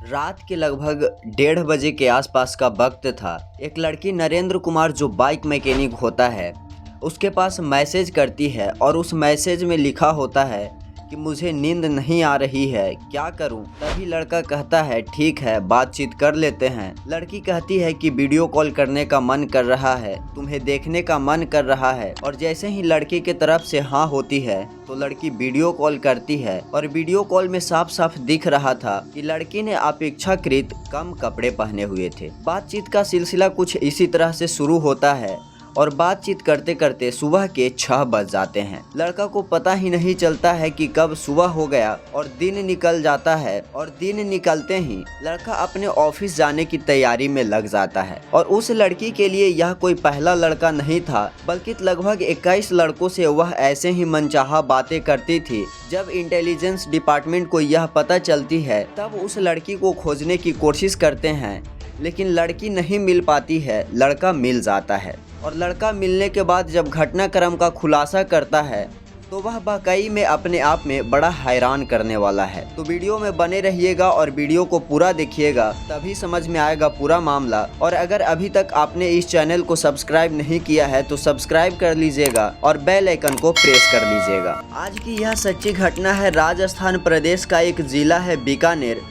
रात के लगभग 1:30 के आसपास का वक्त था। एक लड़की नरेंद्र कुमार जो बाइक मैकेनिक होता है उसके पास मैसेज करती है और उस मैसेज में लिखा होता है कि मुझे नींद नहीं आ रही है, क्या करूं। तभी लड़का कहता है ठीक है बातचीत कर लेते हैं। लड़की कहती है कि वीडियो कॉल करने का मन कर रहा है, तुम्हें देखने का मन कर रहा है। और जैसे ही लड़की की तरफ से हाँ होती है तो लड़की वीडियो कॉल करती है और वीडियो कॉल में साफ साफ दिख रहा था कि लड़की ने अपेक्षाकृत कम कपड़े पहने हुए थे। बातचीत का सिलसिला कुछ इसी तरह से शुरू होता है और बातचीत करते करते सुबह के 6 बज जाते हैं। लड़का को पता ही नहीं चलता है कि कब सुबह हो गया और दिन निकल जाता है। और दिन निकलते ही लड़का अपने ऑफिस जाने की तैयारी में लग जाता है। और उस लड़की के लिए यह कोई पहला लड़का नहीं था, बल्कि लगभग 21 लड़कों से वह ऐसे ही मनचाहा बातें करती थी। जब इंटेलिजेंस डिपार्टमेंट को यह पता चलती है तब उस लड़की को खोजने की कोशिश करते हैं, लेकिन लड़की नहीं मिल पाती है। लड़का मिल जाता है और लड़का मिलने के बाद जब घटनाक्रम का खुलासा करता है तो वह वाकई में अपने आप में बड़ा हैरान करने वाला है। तो वीडियो में बने रहिएगा और वीडियो को पूरा देखिएगा, तभी समझ में आएगा पूरा मामला। और अगर अभी तक आपने इस चैनल को सब्सक्राइब नहीं किया है तो सब्सक्राइब कर लीजिएगा और बेल आइकन को प्रेस कर लीजिएगा। आज की यह सच्ची घटना है। राजस्थान प्रदेश का एक जिला है बीकानेर,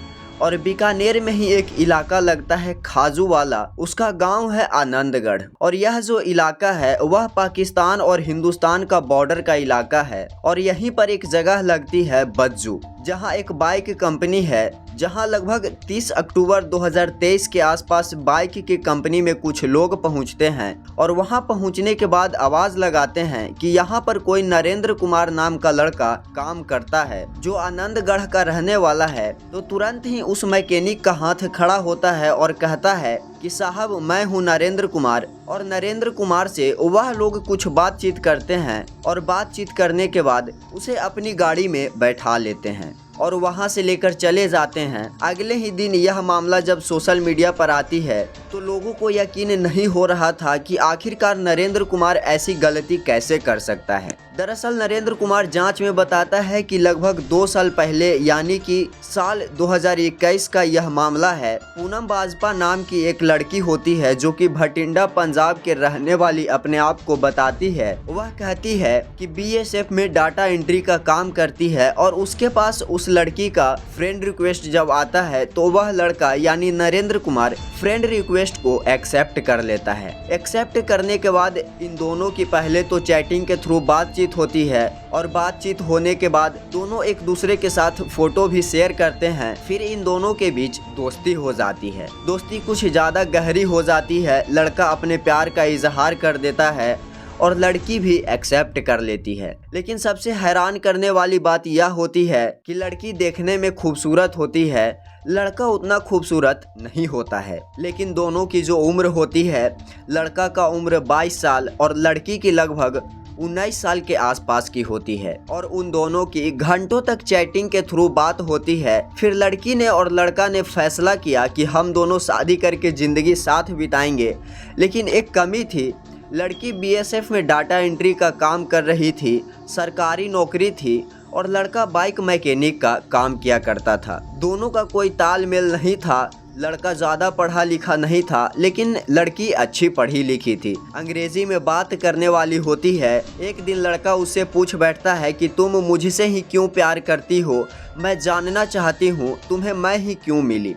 और बीकानेर में ही एक इलाका लगता है खाजूवाला। उसका गांव है आनंदगढ़। और यह जो इलाका है वह पाकिस्तान और हिंदुस्तान का बॉर्डर का इलाका है। और यहीं पर एक जगह लगती है बज्जू, जहां एक बाइक कंपनी है, जहां लगभग 30 अक्टूबर 2023 के आसपास बाइक की कंपनी में कुछ लोग पहुंचते हैं। और वहां पहुंचने के बाद आवाज लगाते हैं कि यहां पर कोई नरेंद्र कुमार नाम का लड़का काम करता है जो आनंदगढ़ का रहने वाला है। तो तुरंत ही उस मैकेनिक का हाथ खड़ा होता है और कहता है कि साहब मैं हूं नरेंद्र कुमार। और नरेंद्र कुमार से वह लोग कुछ बातचीत करते हैं और बातचीत करने के बाद उसे अपनी गाड़ी में बैठा लेते हैं और वहां से लेकर चले जाते हैं। अगले ही दिन यह मामला जब सोशल मीडिया पर आती है तो लोगों को यकीन नहीं हो रहा था कि आखिरकार नरेंद्र कुमार ऐसी गलती कैसे कर सकता है। दरअसल नरेंद्र कुमार जांच में बताता है कि लगभग 2 साल पहले यानी कि साल 2021 का यह मामला है। पूनम बाजपा नाम की एक लड़की होती है जो कि भटिंडा पंजाब के रहने वाली अपने आप को बताती है। वह कहती है कि बीएसएफ में डाटा एंट्री का काम करती है और उसके पास उस लड़की का फ्रेंड रिक्वेस्ट जब आता है तो वह लड़का यानी नरेंद्र कुमार फ्रेंड रिक्वेस्ट को एक्सेप्ट कर लेता है। एक्सेप्ट करने के बाद इन दोनों की पहले तो चैटिंग के थ्रू बातचीत होती है और बातचीत होने के बाद दोनों एक दूसरे के साथ फोटो भी शेयर करते हैं। फिर इन दोनों के बीच दोस्ती हो जाती है। दोस्ती कुछ ज्यादा गहरी हो जाती है। लड़का अपने प्यार का इजहार कर देता है और लड़की भी एक्सेप्ट कर लेती है। लेकिन सबसे हैरान करने वाली बात यह होती है कि लड़की देखने में खूबसूरत होती है, लड़का उतना खूबसूरत नहीं होता है। लेकिन दोनों की जो उम्र होती है, लड़का का उम्र 22 साल और लड़की की लगभग 19 साल के आसपास की होती है। और उन दोनों की घंटों तक चैटिंग के थ्रू बात होती है। फिर लड़की ने और लड़का ने फैसला किया कि हम दोनों शादी करके जिंदगी साथ बिताएंगे। लेकिन एक कमी थी, लड़की बीएसएफ में डाटा एंट्री का काम कर रही थी, सरकारी नौकरी थी, और लड़का बाइक मैकेनिक का काम किया करता था। दोनों का कोई तालमेल नहीं था। लड़का ज़्यादा पढ़ा लिखा नहीं था, लेकिन लड़की अच्छी पढ़ी लिखी थी, अंग्रेजी में बात करने वाली होती है। एक दिन लड़का उससे पूछ बैठता है कि तुम मुझसे ही क्यों प्यार करती हो, मैं जानना चाहती हूँ तुम्हें मैं ही क्यों मिली।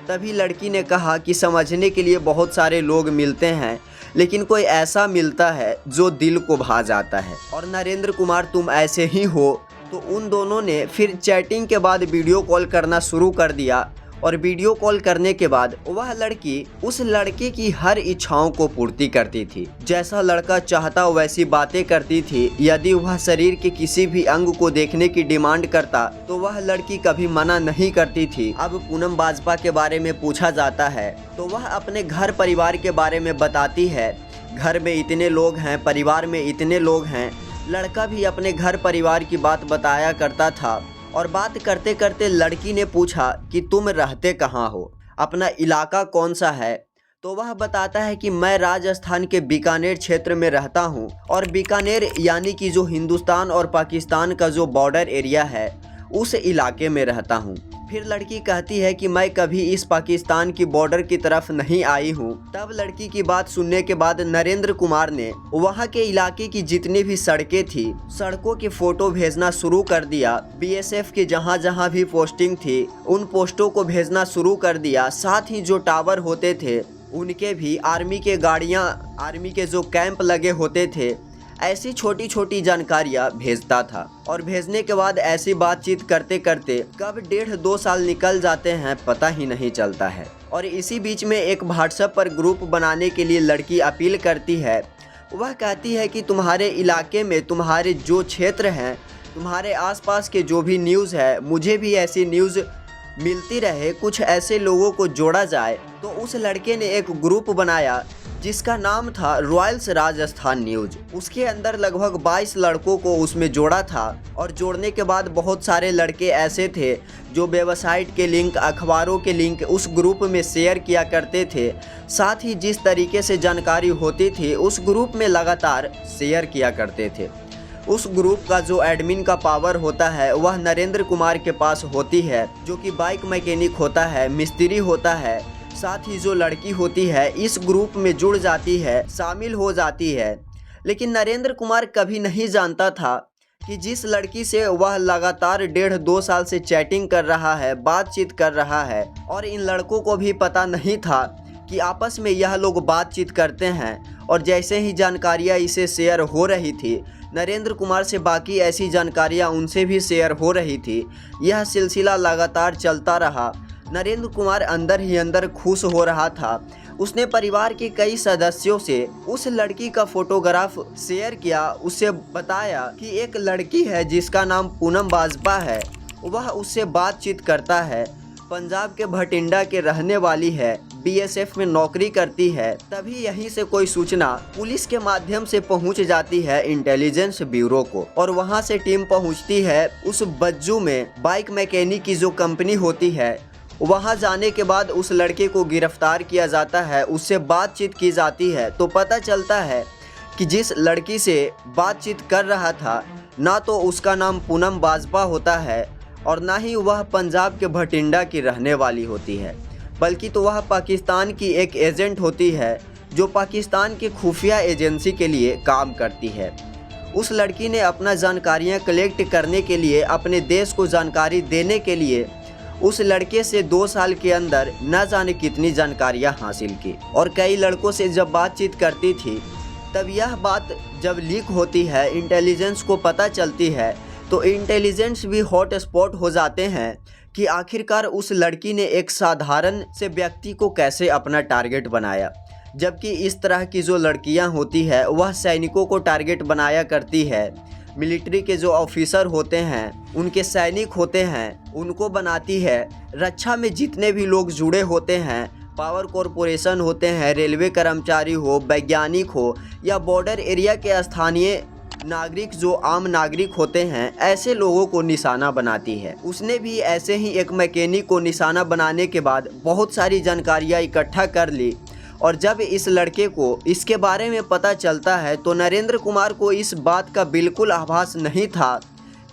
तभी लड़की ने कहा कि समझने के लिए बहुत सारे लोग मिलते हैं, लेकिन कोई ऐसा मिलता है जो दिल को भा जाता है, और नरेंद्र कुमार तुम ऐसे ही हो। तो उन दोनों ने फिर चैटिंग के बाद वीडियो कॉल करना शुरू कर दिया। और वीडियो कॉल करने के बाद वह लड़की उस लड़के की हर इच्छाओं को पूर्ति करती थी। जैसा लड़का चाहता वैसी बातें करती थी। यदि वह शरीर के किसी भी अंग को देखने की डिमांड करता तो वह लड़की कभी मना नहीं करती थी। अब पूनम बाजपा के बारे में पूछा जाता है तो वह अपने घर परिवार के बारे में बताती है। घर में इतने लोग हैं, परिवार में इतने लोग हैं। लड़का भी अपने घर परिवार की बात बताया करता था। और बात करते करते लड़की ने पूछा कि तुम रहते कहाँ हो, अपना इलाका कौन सा है। तो वह बताता है कि मैं राजस्थान के बीकानेर क्षेत्र में रहता हूँ। और बीकानेर यानी कि जो हिंदुस्तान और पाकिस्तान का जो बॉर्डर एरिया है उस इलाके में रहता हूँ। फिर लड़की कहती है कि मैं कभी इस पाकिस्तान की बॉर्डर की तरफ नहीं आई हूँ। तब लड़की की बात सुनने के बाद नरेंद्र कुमार ने वहाँ के इलाके की जितनी भी सड़कें थी, सड़कों की फोटो भेजना शुरू कर दिया। बीएसएफ की जहाँ जहाँ भी पोस्टिंग थी उन पोस्टों को भेजना शुरू कर दिया। साथ ही जो टावर होते थे उनके भी, आर्मी के गाड़ियाँ, आर्मी के जो कैंप लगे होते थे, ऐसी छोटी छोटी जानकारियाँ भेजता था। और भेजने के बाद ऐसी बातचीत करते करते कब 1.5-2 साल निकल जाते हैं पता ही नहीं चलता है। और इसी बीच में एक व्हाट्सएप पर ग्रुप बनाने के लिए लड़की अपील करती है। वह कहती है कि तुम्हारे इलाके में, तुम्हारे जो क्षेत्र हैं, तुम्हारे आसपास के जो भी न्यूज़ है, मुझे भी ऐसी न्यूज़ मिलती रहे, कुछ ऐसे लोगों को जोड़ा जाए। तो उस लड़के ने एक ग्रुप बनाया जिसका नाम था रॉयल्स राजस्थान न्यूज। उसके अंदर लगभग 22 लड़कों को उसमें जोड़ा था। और जोड़ने के बाद बहुत सारे लड़के ऐसे थे जो वेबसाइट के लिंक, अखबारों के लिंक उस ग्रुप में शेयर किया करते थे। साथ ही जिस तरीके से जानकारी होती थी उस ग्रुप में लगातार शेयर किया करते थे। उस ग्रुप का जो एडमिन का पावर होता है वह नरेंद्र कुमार के पास होती है, जो कि बाइक मैकेनिक होता है, मिस्त्री होता है। साथ ही जो लड़की होती है इस ग्रुप में जुड़ जाती है, शामिल हो जाती है। लेकिन नरेंद्र कुमार कभी नहीं जानता था कि जिस लड़की से वह लगातार 1.5-2 साल से चैटिंग कर रहा है, बातचीत कर रहा है, और इन लड़कों को भी पता नहीं था कि आपस में यह लोग बातचीत करते हैं। और जैसे ही जानकारियाँ इसे शेयर हो रही थी, नरेंद्र कुमार से बाकी ऐसी जानकारियाँ उनसे भी शेयर हो रही थी। यह सिलसिला लगातार चलता रहा। नरेंद्र कुमार अंदर ही अंदर खुश हो रहा था। उसने परिवार के कई सदस्यों से उस लड़की का फोटोग्राफ शेयर किया। उससे बताया कि एक लड़की है जिसका नाम पूनम बाजपा है, वह उससे बातचीत करता है, पंजाब के भटिंडा के रहने वाली है, बीएसएफ में नौकरी करती है। तभी यहीं से कोई सूचना पुलिस के माध्यम से पहुंच जाती है इंटेलिजेंस ब्यूरो को, और वहां से टीम पहुंचती है उस बज्जू में, बाइक मैकेनिक की जो कंपनी होती है। वहां जाने के बाद उस लड़के को गिरफ्तार किया जाता है, उससे बातचीत की जाती है। तो पता चलता है कि जिस लड़की से बातचीत कर रहा था, ना तो उसका नाम पूनम बाजपा होता है और ना ही वह पंजाब के भटिंडा की रहने वाली होती है, बल्कि तो वह पाकिस्तान की एक एजेंट होती है जो पाकिस्तान की खुफिया एजेंसी के लिए काम करती है। उस लड़की ने अपना जानकारियाँ कलेक्ट करने के लिए, अपने देश को जानकारी देने के लिए उस लड़के से 2 साल के अंदर न जाने कितनी जानकारियां हासिल की। और कई लड़कों से जब बातचीत करती थी तब यह बात जब लीक होती है, इंटेलिजेंस को पता चलती है, तो इंटेलिजेंस भी हॉट स्पॉट हो जाते हैं कि आखिरकार उस लड़की ने एक साधारण से व्यक्ति को कैसे अपना टारगेट बनाया। जबकि इस तरह की जो लड़कियां होती है वह सैनिकों को टारगेट बनाया करती है, मिलिट्री के जो ऑफिसर होते हैं, उनके सैनिक होते हैं, उनको बनाती है। रक्षा में जितने भी लोग जुड़े होते हैं, पावर कॉरपोरेशन होते हैं, रेलवे कर्मचारी हो, वैज्ञानिक हो, या बॉर्डर एरिया के स्थानीय नागरिक जो आम नागरिक होते हैं, ऐसे लोगों को निशाना बनाती है। उसने भी ऐसे ही एक मैकेनिक को निशाना बनाने के बाद बहुत सारी जानकारियाँ इकट्ठा कर ली। और जब इस लड़के को इसके बारे में पता चलता है तो नरेंद्र कुमार को इस बात का बिल्कुल आभास नहीं था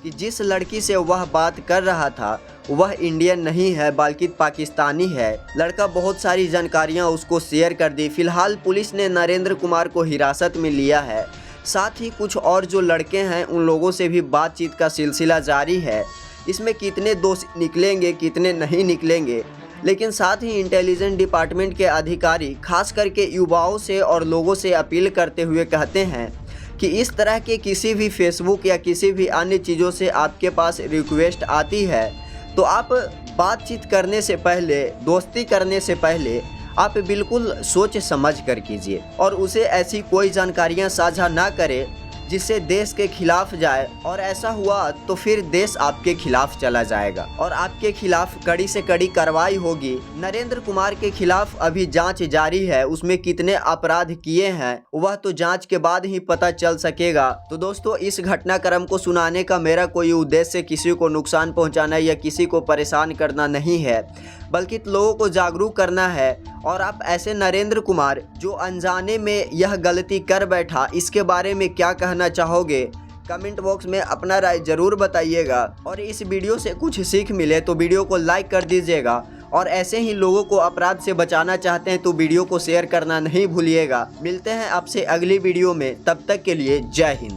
कि जिस लड़की से वह बात कर रहा था वह इंडियन नहीं है बल्कि पाकिस्तानी है। लड़का बहुत सारी जानकारियां उसको शेयर कर दी। फिलहाल पुलिस ने नरेंद्र कुमार को हिरासत में लिया है। साथ ही कुछ और जो लड़के हैं उन लोगों से भी बातचीत का सिलसिला जारी है। इसमें कितने दोषी निकलेंगे, कितने नहीं निकलेंगे, लेकिन साथ ही इंटेलिजेंस डिपार्टमेंट के अधिकारी खास करके युवाओं से और लोगों से अपील करते हुए कहते हैं कि इस तरह के किसी भी फेसबुक या किसी भी अन्य चीज़ों से आपके पास रिक्वेस्ट आती है तो आप बातचीत करने से पहले, दोस्ती करने से पहले आप बिल्कुल सोच समझ कर कीजिए और उसे ऐसी कोई जानकारियां साझा ना करें जिससे देश के खिलाफ जाए। और ऐसा हुआ तो फिर देश आपके खिलाफ चला जाएगा और आपके खिलाफ कड़ी से कड़ी कार्रवाई होगी। नरेंद्र कुमार के खिलाफ अभी जांच जारी है, उसमें कितने अपराध किए हैं वह तो जांच के बाद ही पता चल सकेगा। तो दोस्तों, इस घटनाक्रम को सुनाने का मेरा कोई उद्देश्य किसी को नुकसान पहुंचाना या किसी को परेशान करना नहीं है, बल्कि लोगों को जागरूक करना है। और आप ऐसे नरेंद्र कुमार जो अनजाने में यह गलती कर बैठा, इसके बारे में क्या कहना चाहोगे? कमेंट बॉक्स में अपना राय जरूर बताइएगा और इस वीडियो से कुछ सीख मिले तो वीडियो को लाइक कर दीजिएगा और ऐसे ही लोगों को अपराध से बचाना चाहते हैं तो वीडियो को शेयर करना नहीं भूलिएगा। मिलते हैं आपसे अगली वीडियो में, तब तक के लिए जय हिंद।